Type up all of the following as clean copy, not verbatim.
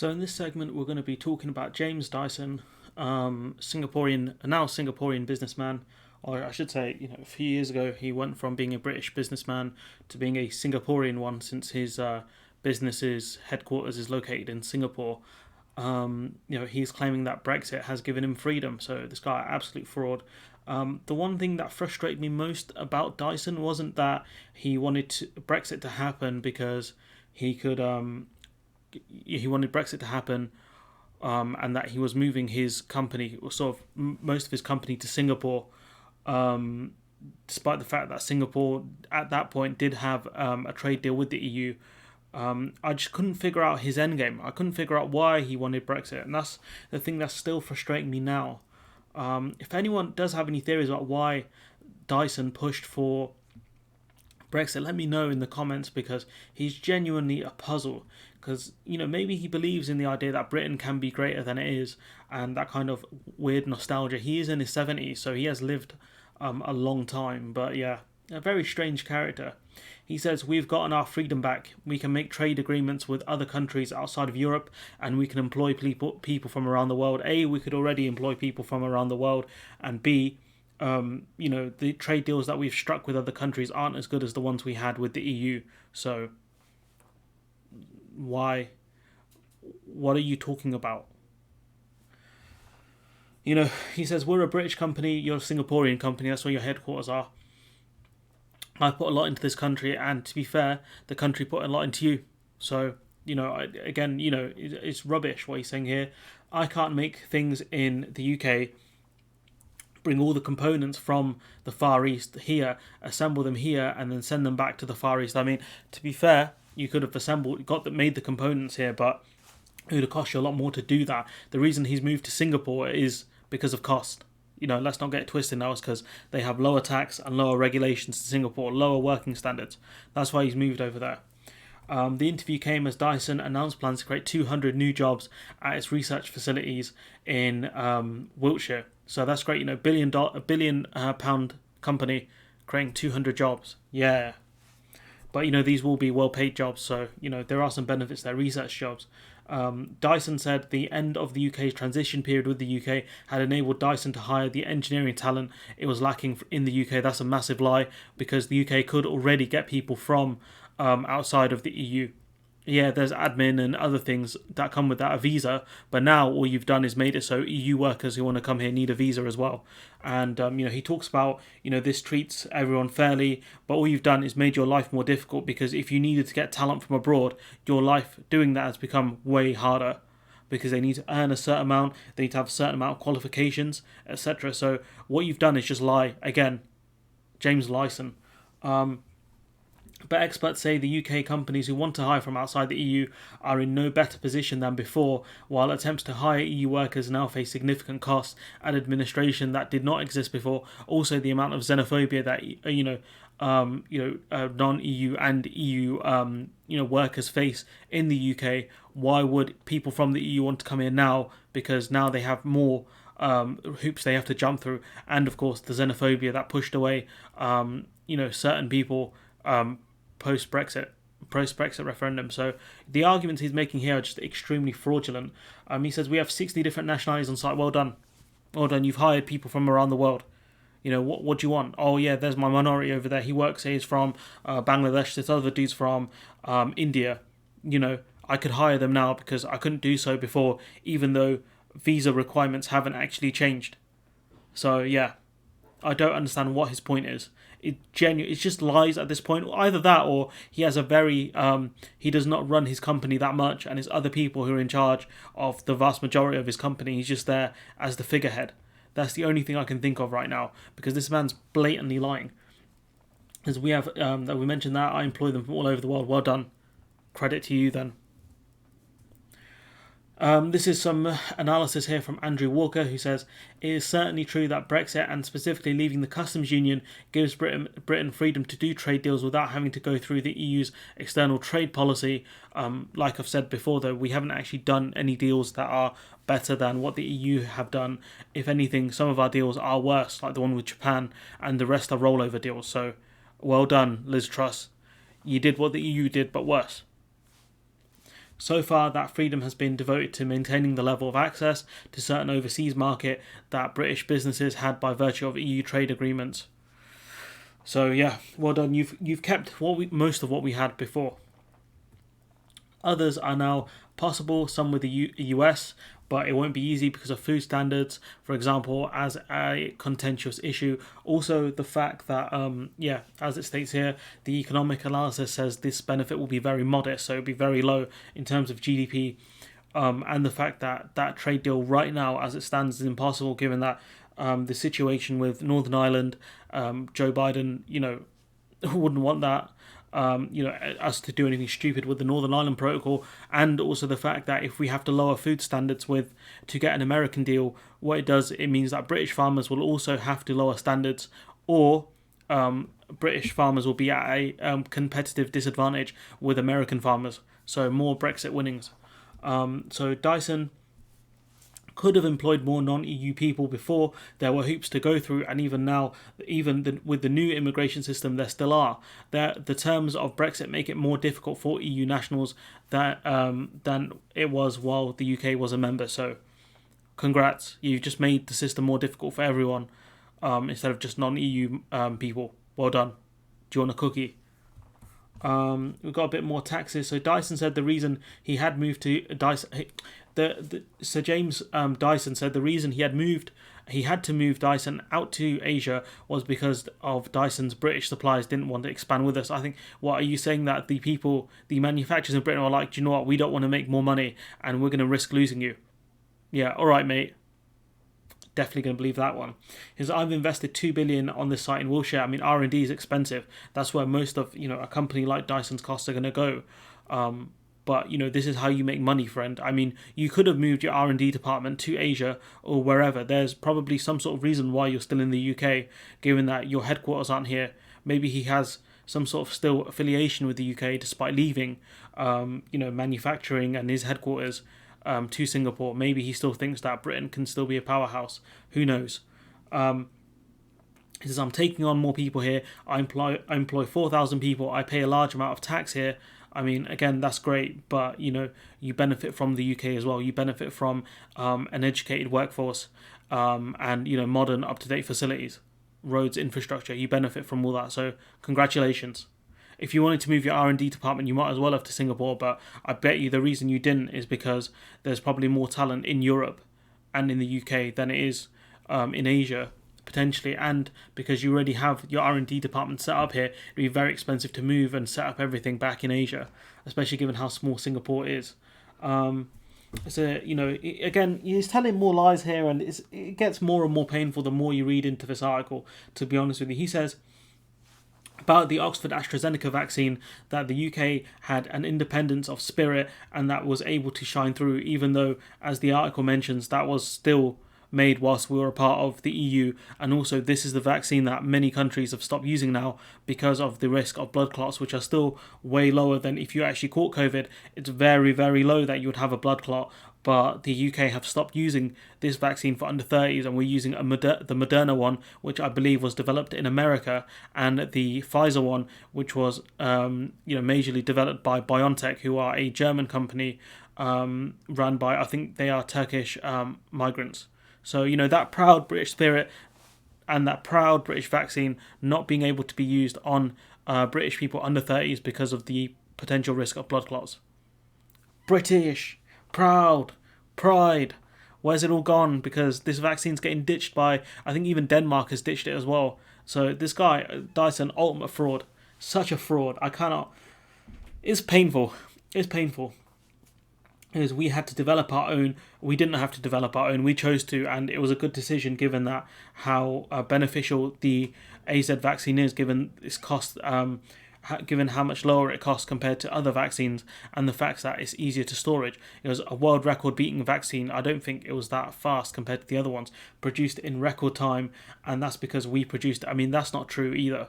So in this segment, we're going to be talking about James Dyson, Singaporean businessman, or I should say, a few years ago he went from being a British businessman to being a Singaporean one, since his business's headquarters is located in Singapore. He's claiming that Brexit has given him freedom. So this guy, absolute fraud. The one thing that frustrated me most about Dyson wasn't that he wanted Brexit to happen because he wanted Brexit to happen, and that he was moving his company, or sort of most of his company, to Singapore, um, despite the fact that Singapore at that point did have a trade deal with the EU. I just couldn't figure out his end game. I couldn't figure out why he wanted Brexit, and that's the thing that's still frustrating me now. If anyone does have any theories about why Dyson pushed for Brexit, let me know in the comments, because he's genuinely a puzzle. Because, maybe he believes in the idea that Britain can be greater than it is, and that kind of weird nostalgia. He is in his 70s, so he has lived a long time. But yeah, a very strange character. He says, "We've gotten our freedom back. We can make trade agreements with other countries outside of Europe, and we can employ people from around the world. A, we could already employ people from around the world, and B, the trade deals that we've struck with other countries aren't as good as the ones we had with the EU. So why? What are you talking about?" He says, "We're a British company, you're a Singaporean company, that's where your headquarters are. I put a lot into this country, and to be fair, the country put a lot into you. So, it's rubbish what he's saying here. I can't make things in the UK, bring all the components from the Far East here, assemble them here, and then send them back to the Far East. I mean, to be fair, you could have made the components here, but it would have cost you a lot more to do that. The reason he's moved to Singapore is because of cost. Let's not get it twisted now. It's because they have lower tax and lower regulations in Singapore, lower working standards. That's why he's moved over there." The interview came as Dyson announced plans to create 200 new jobs at its research facilities in Wiltshire. So that's great. A billion pound company creating 200 jobs. Yeah. But, these will be well-paid jobs. So, there are some benefits there, research jobs. Dyson said the end of the UK's transition period with the UK had enabled Dyson to hire the engineering talent it was lacking in the UK. That's a massive lie, because the UK could already get people from outside of the EU. Yeah, there's admin and other things that come with that, a visa, but now all you've done is made it so EU workers who want to come here need a visa as well. And he talks about, this treats everyone fairly, but all you've done is made your life more difficult, because if you needed to get talent from abroad, your life doing that has become way harder, because they need to earn a certain amount, they need to have a certain amount of qualifications, etc. So what you've done is just lie again. James Lyson. But experts say the UK companies who want to hire from outside the EU are in no better position than before, while attempts to hire EU workers now face significant costs and administration that did not exist before. Also, the amount of xenophobia that non-EU and EU workers face in the UK. Why would people from the EU want to come here now? Because now they have more hoops they have to jump through, and of course the xenophobia that pushed away certain people post-Brexit referendum. So the arguments he's making here are just extremely fraudulent. He says, "We have 60 different nationalities on site. Well done. You've hired people from around the world. What do you want? Oh yeah, there's my minority over there. He works here. He's from Bangladesh. This other dude's from India. I could hire them now because I couldn't do so before, even though visa requirements haven't actually changed." So yeah, I don't understand what his point is. It's just lies at this point. Either that, or he has he does not run his company that much, and it's other people who are in charge of the vast majority of his company. He's just there as the figurehead. That's the only thing I can think of right now, because this man's blatantly lying. As we have, that we mentioned that I employ them from all over the world. Well done. Credit to you then. This is some analysis here from Andrew Walker, who says, "It is certainly true that Brexit, and specifically leaving the customs union, gives Britain freedom to do trade deals without having to go through the EU's external trade policy. Like I've said before, though, we haven't actually done any deals that are better than what the EU have done. If anything, some of our deals are worse, like the one with Japan, and the rest are rollover deals. So, well done, Liz Truss. You did what the EU did, but worse." So far, that freedom has been devoted to maintaining the level of access to certain overseas market that British businesses had by virtue of EU trade agreements. So yeah, well done. You've kept most of what we had before. Others are now possible, some with the US, but it won't be easy because of food standards, for example, as a contentious issue. Also, the fact that, as it states here, the economic analysis says this benefit will be very modest, so it'll be very low in terms of GDP. And the fact that that trade deal right now, as it stands, is impossible given that the situation with Northern Ireland, Joe Biden, wouldn't want that. Us to do anything stupid with the Northern Ireland Protocol, and also the fact that if we have to lower food standards to get an American deal, what it does, it means that British farmers will also have to lower standards, or British farmers will be at a competitive disadvantage with American farmers. So more Brexit winnings. So Dyson could have employed more non-EU people before. There were hoops to go through, and even now, with the new immigration system, there still are. The terms of Brexit make it more difficult for EU nationals than it was while the UK was a member. So, congrats, you've just made the system more difficult for everyone instead of just non-EU people. Well done. Do you want a cookie? We've got a bit more taxes. So Dyson said the reason he had moved to Dyson, Sir James Dyson said the reason he had to move Dyson out to Asia was because of Dyson's British suppliers didn't want to expand with us. I think, what are you saying, that the manufacturers in Britain are like, do you know what, we don't want to make more money and we're going to risk losing you? Yeah, all right, mate. Definitely going to believe that one. Because I've invested $2 billion on this site in Wiltshire. I mean, R&D is expensive. That's where most of a company like Dyson's costs are going to go. But this is how you make money, friend. I mean, you could have moved your R&D department to Asia or wherever. There's probably some sort of reason why you're still in the UK, given that your headquarters aren't here. Maybe he has some sort of still affiliation with the UK despite leaving, manufacturing and his headquarters to Singapore. Maybe he still thinks that Britain can still be a powerhouse. Who knows? He says, I'm taking on more people here. I employ 4,000 people. I pay a large amount of tax here. I mean, again, that's great, but you benefit from the UK as well. You benefit from an educated workforce and modern, up-to-date facilities, roads, infrastructure. You benefit from all that. So congratulations. If you wanted to move your R&D department, you might as well have to Singapore, but I bet you the reason you didn't is because there's probably more talent in Europe and in the UK than it is in Asia, potentially, and because you already have your R&D department set up here, it'd be very expensive to move and set up everything back in Asia, especially given how small Singapore is. So, again, he's telling more lies here, and it gets more and more painful the more you read into this article, to be honest with you. He says about the Oxford AstraZeneca vaccine that the UK had an independence of spirit and that was able to shine through, even though, as the article mentions, that was still made whilst we were a part of the EU, and also this is the vaccine that many countries have stopped using now because of the risk of blood clots, which are still way lower than if you actually caught COVID. It's very, very low that you would have a blood clot, but the UK have stopped using this vaccine for under 30s, and we're using the Moderna one, which I believe was developed in America, and the Pfizer one, which was majorly developed by BioNTech, who are a German company run by, I think they are Turkish migrants. So, that proud British spirit and that proud British vaccine not being able to be used on British people under 30s because of the potential risk of blood clots. British, proud, pride. Where's it all gone? Because this vaccine's getting ditched by, I think even Denmark has ditched it as well. So this guy, Dyson, ultimate fraud. Such a fraud. I cannot... It's painful. It's painful. Is we had to develop our own. We didn't have to develop our own. We chose to, and it was a good decision given that how beneficial the AZ vaccine is, given its cost, given how much lower it costs compared to other vaccines, and the fact that it's easier to storage. It was a world record beating vaccine. I don't think it was that fast compared to the other ones. Produced in record time, and that's because we produced it. I mean, that's not true either.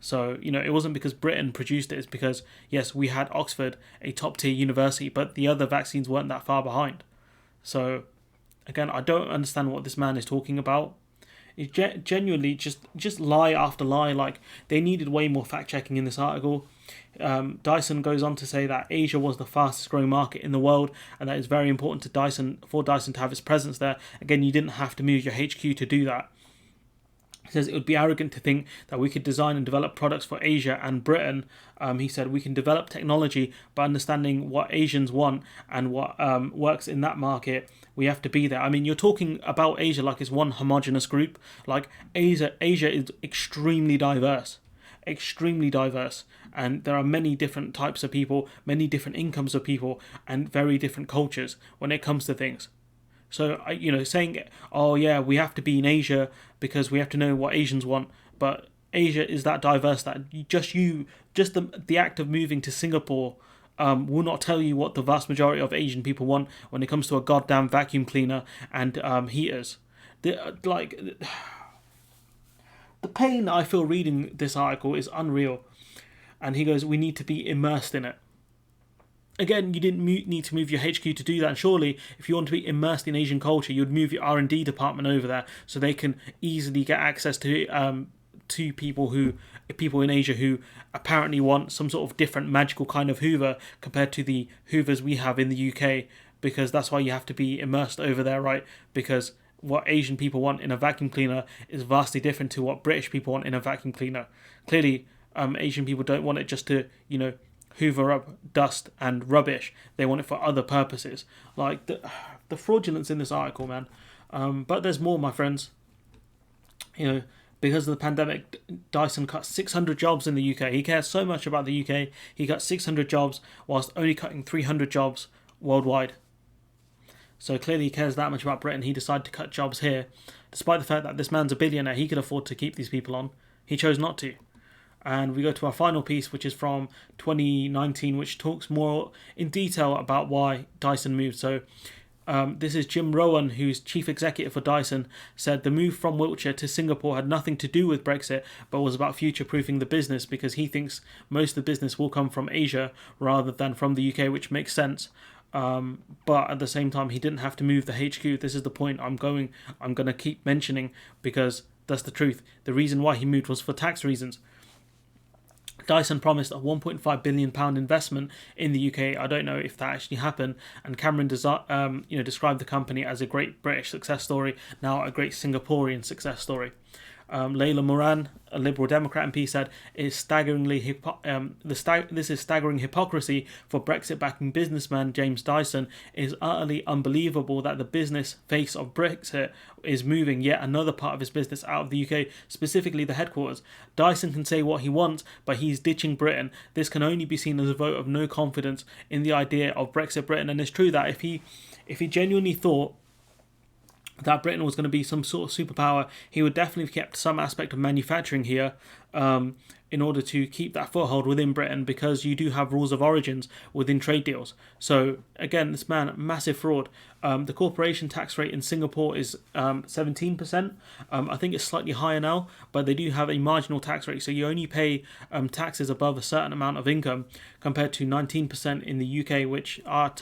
So, it wasn't because Britain produced it, it's because, yes, we had Oxford, a top-tier university, but the other vaccines weren't that far behind. So, again, I don't understand what this man is talking about. It's genuinely just lie after lie. Like, they needed way more fact checking in this article. Dyson goes on to say that Asia was the fastest growing market in the world, and that it's very important to Dyson for Dyson to have its presence there. Again, you didn't have to move your HQ to do that. He says it would be arrogant to think that we could design and develop products for Asia and Britain. He said we can develop technology, but understanding what Asians want and what works in that market, we have to be there. I mean, you're talking about Asia like it's one homogenous group. Like, Asia is extremely diverse, and there are many different types of people, many different incomes of people, and very different cultures when it comes to things. So, saying, oh yeah, we have to be in Asia because we have to know what Asians want, but Asia is that diverse that just the act of moving to Singapore will not tell you what the vast majority of Asian people want when it comes to a goddamn vacuum cleaner and heaters. Like, the pain I feel reading this article is unreal. And he goes, we need to be immersed in it. Again, you didn't need to move your HQ to do that. And surely, if you want to be immersed in Asian culture, you'd move your R&D department over there so they can easily get access to people in Asia who apparently want some sort of different magical kind of Hoover compared to the Hoovers we have in the UK. Because that's why you have to be immersed over there, right? Because what Asian people want in a vacuum cleaner is vastly different to what British people want in a vacuum cleaner. Clearly, Asian people don't want it just to, hoover up dust and rubbish. They want it for other purposes. Like, the fraudulence in this article, man. But there's more, my friends. Because of the pandemic, Dyson cut 600 jobs in the UK. He cares so much about the UK. He cut 600 jobs whilst only cutting 300 jobs worldwide. So clearly he cares that much about Britain. He decided to cut jobs here. Despite the fact that this man's a billionaire, he could afford to keep these people on. He chose not to. And we go to our final piece, which is from 2019, which talks more in detail about why Dyson moved. So this is Jim Rowan, who's chief executive for Dyson, said the move from Wiltshire to Singapore had nothing to do with Brexit, but was about future-proofing the business because he thinks most of the business will come from Asia rather than from the UK, which makes sense. But at the same time, he didn't have to move the HQ. This is the point I'm going to keep mentioning because that's the truth. The reason why he moved was for tax reasons. Dyson promised a £1.5 billion investment in the UK. I don't know if that actually happened. And Cameron described the company as a great British success story, now a great Singaporean success story. Layla Moran, a Liberal Democrat MP, said this is staggering hypocrisy for Brexit-backing businessman James Dyson. It is utterly unbelievable that the business face of Brexit is moving yet another part of his business out of the UK, specifically the headquarters. Dyson can say what he wants, but he's ditching Britain. This can only be seen as a vote of no confidence in the idea of Brexit Britain. And it's true that if he genuinely thought that Britain was going to be some sort of superpower, he would definitely have kept some aspect of manufacturing here in order to keep that foothold within Britain, because you do have rules of origins within trade deals. So again, this man, massive fraud. The corporation tax rate in Singapore is 17%. I think it's slightly higher now, but they do have a marginal tax rate, so you only pay taxes above a certain amount of income, compared to 19% in the UK, which are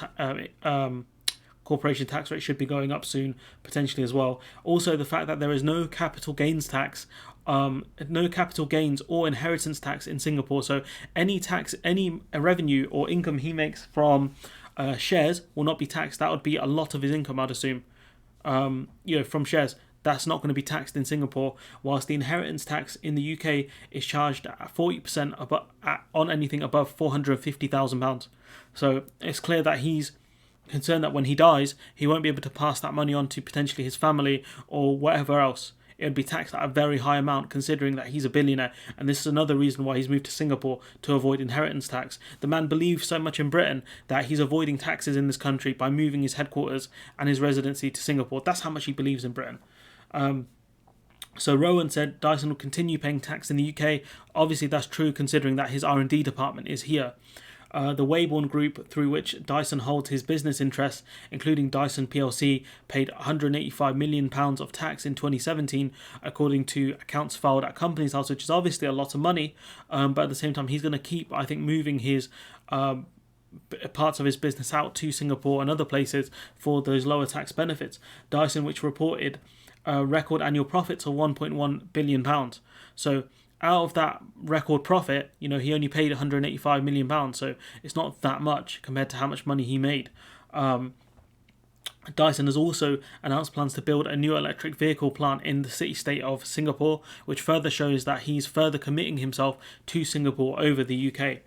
corporation tax rate should be going up soon, potentially as well. Also, the fact that there is no capital gains tax, no capital gains or inheritance tax in Singapore. So any revenue or income he makes from shares will not be taxed. That would be a lot of his income, I'd assume. From shares, that's not going to be taxed in Singapore. Whilst the inheritance tax in the UK is charged at 40% on anything above £450,000. So it's clear that he's concerned that when he dies, he won't be able to pass that money on to potentially his family or whatever else. It would be taxed at a very high amount, considering that he's a billionaire, and this is another reason why he's moved to Singapore, to avoid inheritance tax. The man believes so much in Britain that he's avoiding taxes in this country by moving his headquarters and his residency to Singapore. That's how much he believes in Britain. So Rowan said Dyson will continue paying tax in the UK. Obviously that's true, considering that his R&D department is here. The Wayborn Group, through which Dyson holds his business interests, including Dyson plc, paid £185 million of tax in 2017, according to accounts filed at Companies House, which is obviously a lot of money, but at the same time he's going to keep, I think, moving his parts of his business out to Singapore and other places for those lower tax benefits. Dyson, which reported record annual profits of £1.1 billion. So out of that record profit, he only paid £185 million. So it's not that much compared to how much money he made. Dyson has also announced plans to build a new electric vehicle plant in the city-state of Singapore, which further shows that he's further committing himself to Singapore over the UK.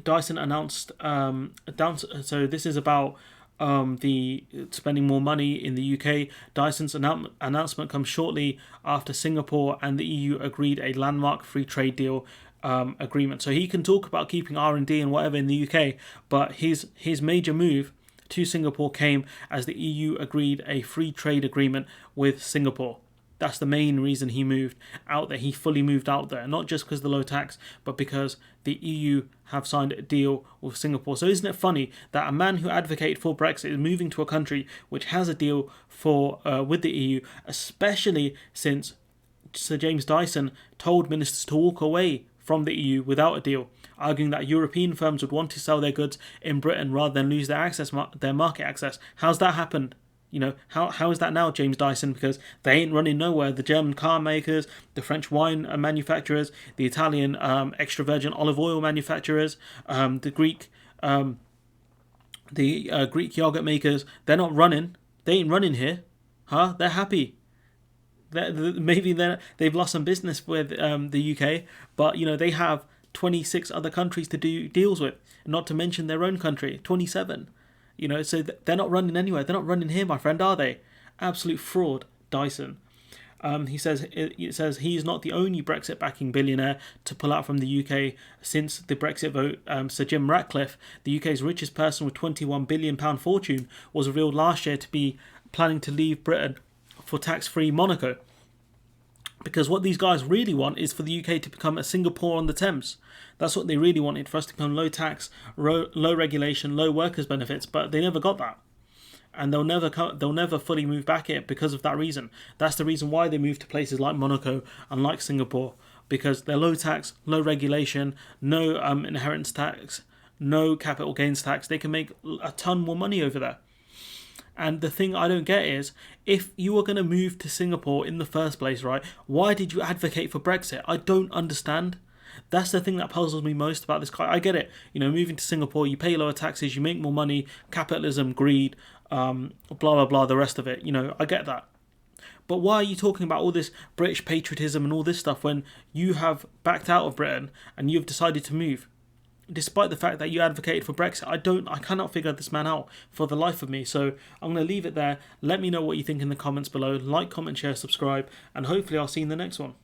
Dyson announced, so this is about the spending more money in the UK. Dyson's announcement comes shortly after Singapore and the EU agreed a landmark free trade deal agreement. So he can talk about keeping R&D and whatever in the UK, but his major move to Singapore came as the EU agreed a free trade agreement with Singapore. That's the main reason he moved out there. He fully moved out there, not just because of the low tax, but because the EU have signed a deal with Singapore. So isn't it funny that a man who advocated for Brexit is moving to a country which has a deal with the EU, especially since Sir James Dyson told ministers to walk away from the EU without a deal, arguing that European firms would want to sell their goods in Britain rather than lose their market access. How's that happened? How is that now, James Dyson? Because they ain't running nowhere. The German car makers, the French wine manufacturers, the Italian extra virgin olive oil manufacturers, the Greek Greek yogurt makers, they're not running. They ain't running here, huh? They're happy. Maybe they've lost some business with the UK, but they have 26 other countries to do deals with, not to mention their own country, 27. So they're not running anywhere. They're not running here, my friend, are they? Absolute fraud, Dyson. It says he's not the only Brexit-backing billionaire to pull out from the UK since the Brexit vote. Sir Jim Ratcliffe, the UK's richest person with £21 billion fortune, was revealed last year to be planning to leave Britain for tax-free Monaco. Because what these guys really want is for the UK to become a Singapore on the Thames. That's what they really wanted, for us to become low tax, low regulation, low workers' benefits, but they never got that. And they'll never fully move back here because of that reason. That's the reason why they moved to places like Monaco and like Singapore, because they're low tax, low regulation, no inheritance tax, no capital gains tax. They can make a ton more money over there. And the thing I don't get is, if you were going to move to Singapore in the first place, right, why did you advocate for Brexit? I don't understand. That's the thing that puzzles me most about this guy. I get it. Moving to Singapore, you pay lower taxes, you make more money, capitalism, greed, blah, blah, blah, the rest of it. I get that. But why are you talking about all this British patriotism and all this stuff when you have backed out of Britain and you've decided to move? Despite the fact that you advocated for Brexit, I cannot figure this man out for the life of me. So I'm going to leave it there. Let me know what you think in the comments below. Like, comment, share, subscribe, and hopefully I'll see you in the next one.